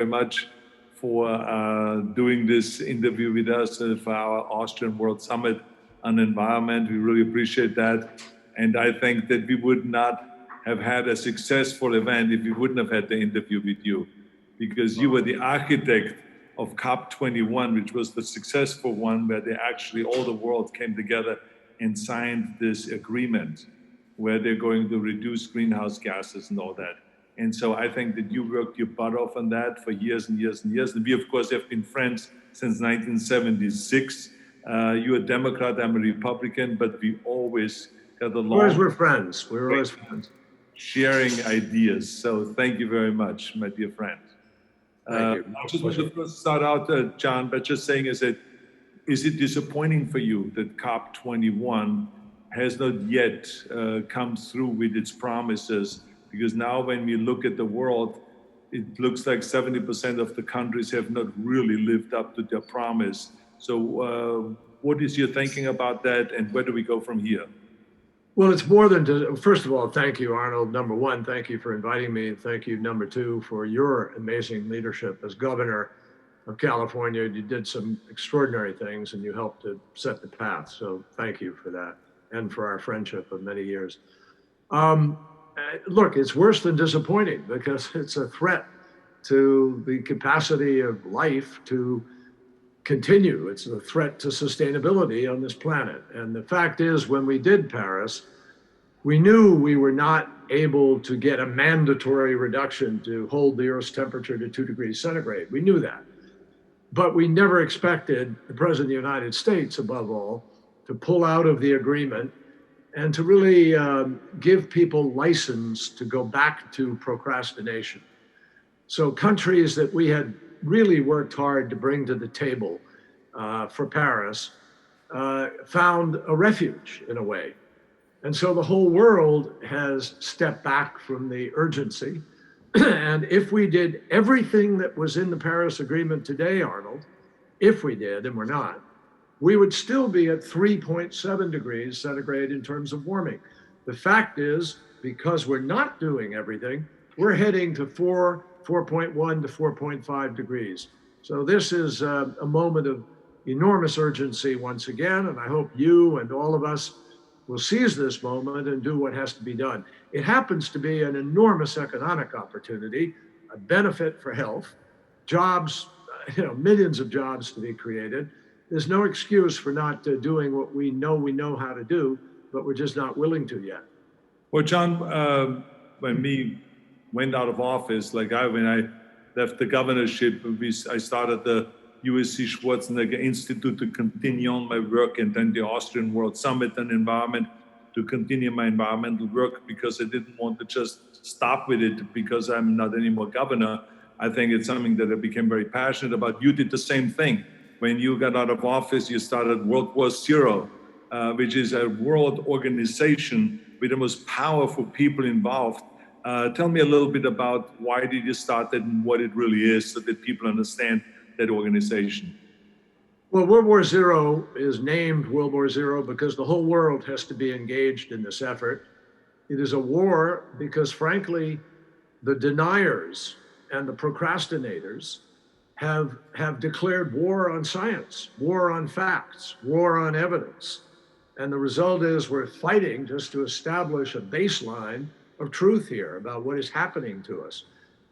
very much for doing this interview with us for our Austrian World Summit on Environment. We really appreciate that. And I think that we would not have had a successful event if we wouldn't have had the interview with you, because you were the architect of COP21, which was the successful one where all the world came together and signed this agreement where they're going to reduce greenhouse gases and all that. And so I think that you worked your butt off on that for years and years and years. And we, of course, have been friends since 1976. You're a Democrat, I'm a Republican, but we always got along. Always we're friends. We're always friends. Sharing ideas. So thank you very much, my dear friend. Thank you. I just want to first start out, John, by just saying, is it disappointing for you that COP21 has not yet come through with its promises? Because now when we look at the world, it looks like 70% of the countries have not really lived up to their promise. So what is your thinking about that, and where do we go from here? Well, it's more than first of all, thank you, Arnold. Number one, thank you for inviting me. Thank you, number two, for your amazing leadership as governor of California. You did some extraordinary things and you helped to set the path. So thank you for that and for our friendship of many years. Look, it's worse than disappointing because it's a threat to the capacity of life to continue. It's a threat to sustainability on this planet. And the fact is, when we did Paris, we knew we were not able to get a mandatory reduction to hold the Earth's temperature to 2 degrees centigrade. We knew that. But we never expected the President of the United States, above all, to pull out of the agreement and to really give people license to go back to procrastination. So countries that we had really worked hard to bring to the table for Paris found a refuge in a way. And so the whole world has stepped back from the urgency. And if we did everything that was in the Paris Agreement today, Arnold, if we did, and we're not, we would still be at 3.7 degrees centigrade in terms of warming. The fact is, because we're not doing everything, we're heading to 4.1 to 4.5 degrees. So this is a moment of enormous urgency once again, and I hope you and all of us will seize this moment and do what has to be done. It happens to be an enormous economic opportunity, a benefit for health, jobs, millions of jobs to be created. There's no excuse for not doing what we know how to do, but we're just not willing to yet. Well, John, when we went out of office, when I left the governorship, I started the USC Schwarzenegger Institute to continue on my work, and then the Austrian World Summit on Environment to continue my environmental work, because I didn't want to just stop with it because I'm not anymore governor. I think it's something that I became very passionate about. You did the same thing. When you got out of office, you started World War Zero, which is a world organization with the most powerful people involved. Tell me a little bit about why did you start that and what it really is, so that people understand that organization. Well, World War Zero is named World War Zero because the whole world has to be engaged in this effort. It is a war because, frankly, the deniers and the procrastinators have declared war on science, war on facts, war on evidence. And the result is we're fighting just to establish a baseline of truth here about what is happening to us.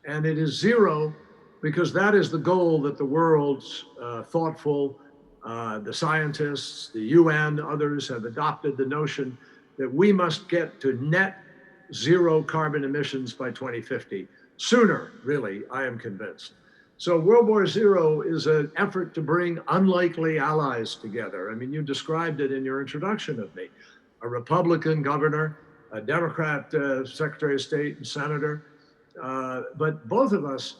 And it is zero because that is the goal that the world's thoughtful, the scientists, the UN, others have adopted the notion that we must get to net zero carbon emissions by 2050. Sooner, really, I am convinced. So World War Zero is an effort to bring unlikely allies together. I mean, you described it in your introduction of me. A Republican governor, a Democrat Secretary of State and Senator, but both of us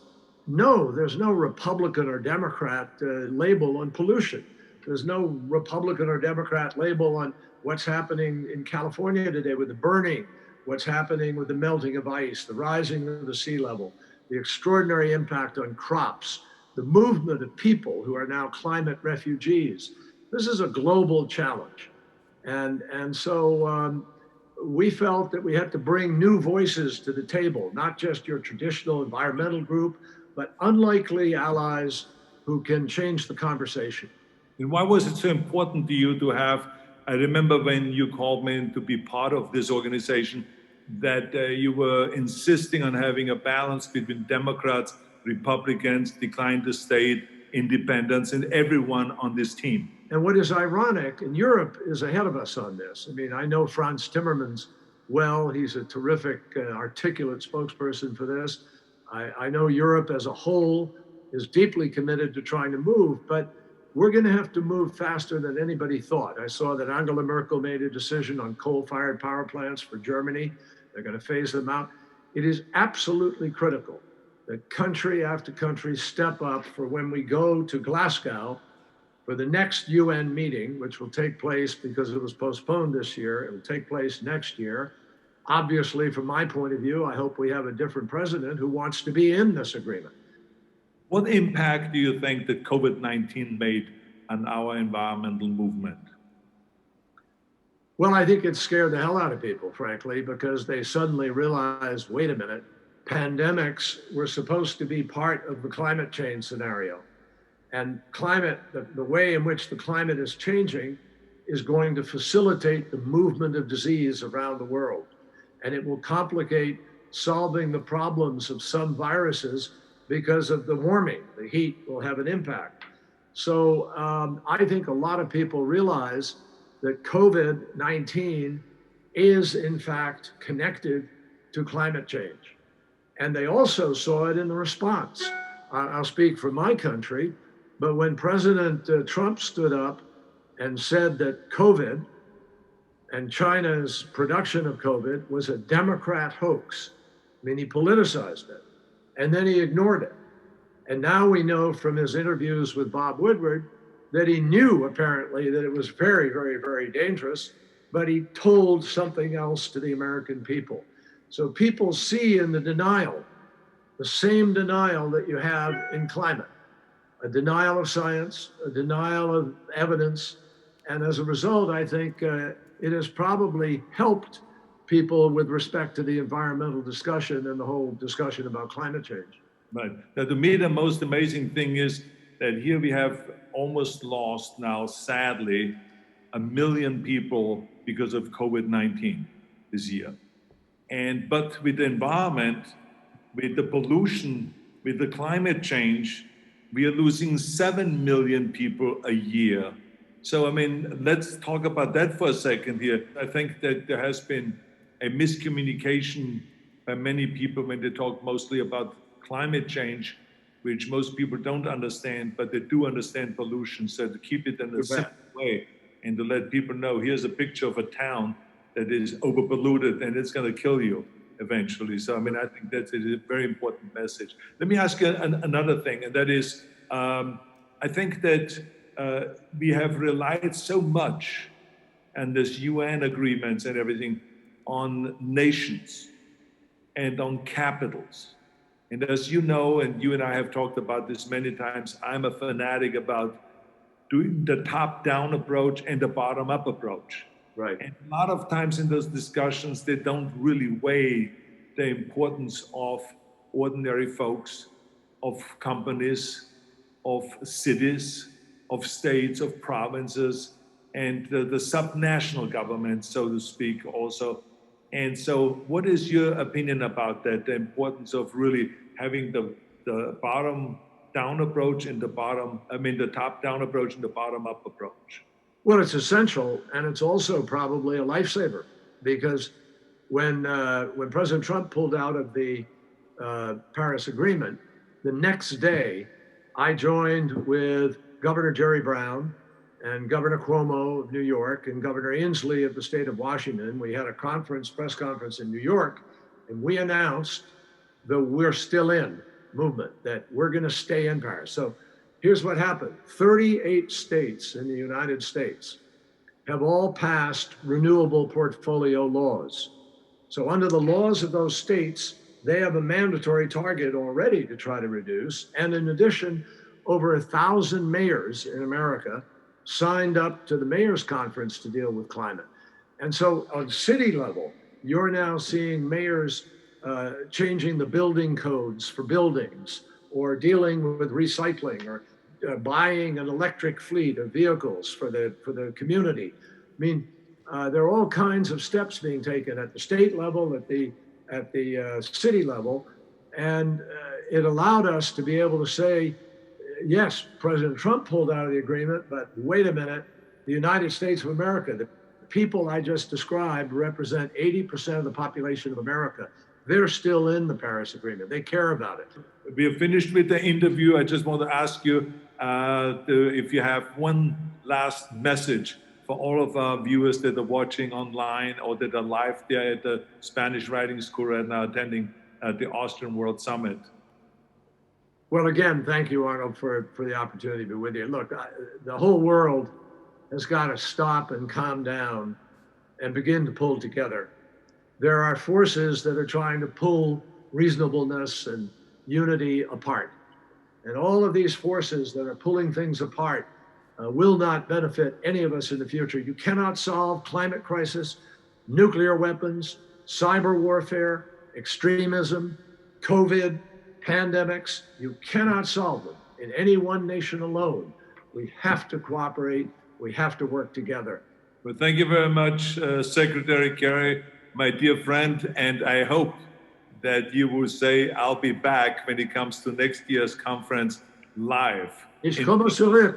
know there's no Republican or Democrat label on pollution. There's no Republican or Democrat label on what's happening in California today with the burning, what's happening with the melting of ice, the rising of the sea level, the extraordinary impact on crops, the movement of people who are now climate refugees. This is a global challenge. And so we felt that we had to bring new voices to the table, not just your traditional environmental group, but unlikely allies who can change the conversation. And why was it so important to you to have? I remember when you called me to be part of this organization, that you were insisting on having a balance between Democrats, Republicans, decline to state, independents, and everyone on this team. And what is ironic, and Europe is ahead of us on this. I mean, I know Franz Timmermans well. He's a terrific, articulate spokesperson for this. I know Europe as a whole is deeply committed to trying to move, but we're going to have to move faster than anybody thought. I saw that Angela Merkel made a decision on coal-fired power plants for Germany. They're going to phase them out. It is absolutely critical that country after country step up for when we go to Glasgow for the next UN meeting, which will take place because it was postponed this year. It will take place next year. Obviously, from my point of view, I hope we have a different president who wants to be in this agreement. What impact do you think that COVID-19 made on our environmental movement? Well, I think it scared the hell out of people, frankly, because they suddenly realized, wait a minute, pandemics were supposed to be part of the climate change scenario. And climate, the way in which the climate is changing is going to facilitate the movement of disease around the world. And it will complicate solving the problems of some viruses because of the warming. The heat will have an impact. So I think a lot of people realize that COVID-19 is in fact connected to climate change. And they also saw it in the response. I'll speak for my country, but when President Trump stood up and said that COVID and China's production of COVID was a Democrat hoax, I mean, he politicized it, and then he ignored it. And now we know from his interviews with Bob Woodward that he knew apparently that it was very, very, very dangerous, but he told something else to the American people. So people see in the denial, the same denial that you have in climate, a denial of science, a denial of evidence. And as a result, I think it has probably helped people with respect to the environmental discussion and the whole discussion about climate change. Right. Now, to me, the most amazing thing is that here we have almost lost now, sadly, 1 million people because of COVID-19 this year. But with the environment, with the pollution, with the climate change, we are losing 7 million people a year. So, I mean, let's talk about that for a second here. I think that there has been a miscommunication by many people when they talk mostly about climate change, which most people don't understand, but they do understand pollution. So to keep it in a simple way and to let people know, here's a picture of a town that is overpolluted and it's going to kill you eventually. So, I mean, I think that's a very important message. Let me ask you another thing, and that is, I think that we have relied so much on this UN agreements and everything on nations and on capitals. And as you know, and you and I have talked about this many times, I'm a fanatic about doing the top-down approach and the bottom-up approach. Right. And a lot of times in those discussions, they don't really weigh the importance of ordinary folks, of companies, of cities, of states, of provinces, and the subnational governments, so to speak, also. And so what is your opinion about that, the importance of really having the bottom-down approach and the top-down approach and the bottom-up approach? Well, it's essential, and it's also probably a lifesaver, because when President Trump pulled out of the Paris Agreement, the next day I joined with Governor Jerry Brown and Governor Cuomo of New York and Governor Inslee of the state of Washington. We had a press conference in New York, and we announced the We're Still In movement, that we're going to stay in Paris. So here's what happened. 38 states in the United States have all passed renewable portfolio laws. So under the laws of those states, they have a mandatory target already to try to reduce. And in addition, over 1,000 mayors in America signed up to the Mayor's Conference to deal with climate. And so on city level, you're now seeing mayors changing the building codes for buildings, or dealing with recycling, or buying an electric fleet of vehicles for the community. I mean, there are all kinds of steps being taken at the state level, at the city level, and it allowed us to be able to say, yes, President Trump pulled out of the agreement, but wait a minute, the United States of America, the people I just described represent 80% of the population of America. They're still in the Paris Agreement. They care about it. We are finished with the interview. I just want to ask you if you have one last message for all of our viewers that are watching online or that are live there at the Spanish Writing School right now attending the Austrian World Summit. Well, again, thank you, Arnold, for the opportunity to be with you. Look, the whole world has got to stop and calm down and begin to pull together. There are forces that are trying to pull reasonableness and unity apart. And all of these forces that are pulling things apart will not benefit any of us in the future. You cannot solve climate crisis, nuclear weapons, cyber warfare, extremism, COVID, pandemics. You cannot solve them in any one nation alone. We have to cooperate. We have to work together. Well, thank you very much, Secretary Kerry, my dear friend, and I hope that you will say, I'll be back when it comes to next year's conference live. Ich komme zurück.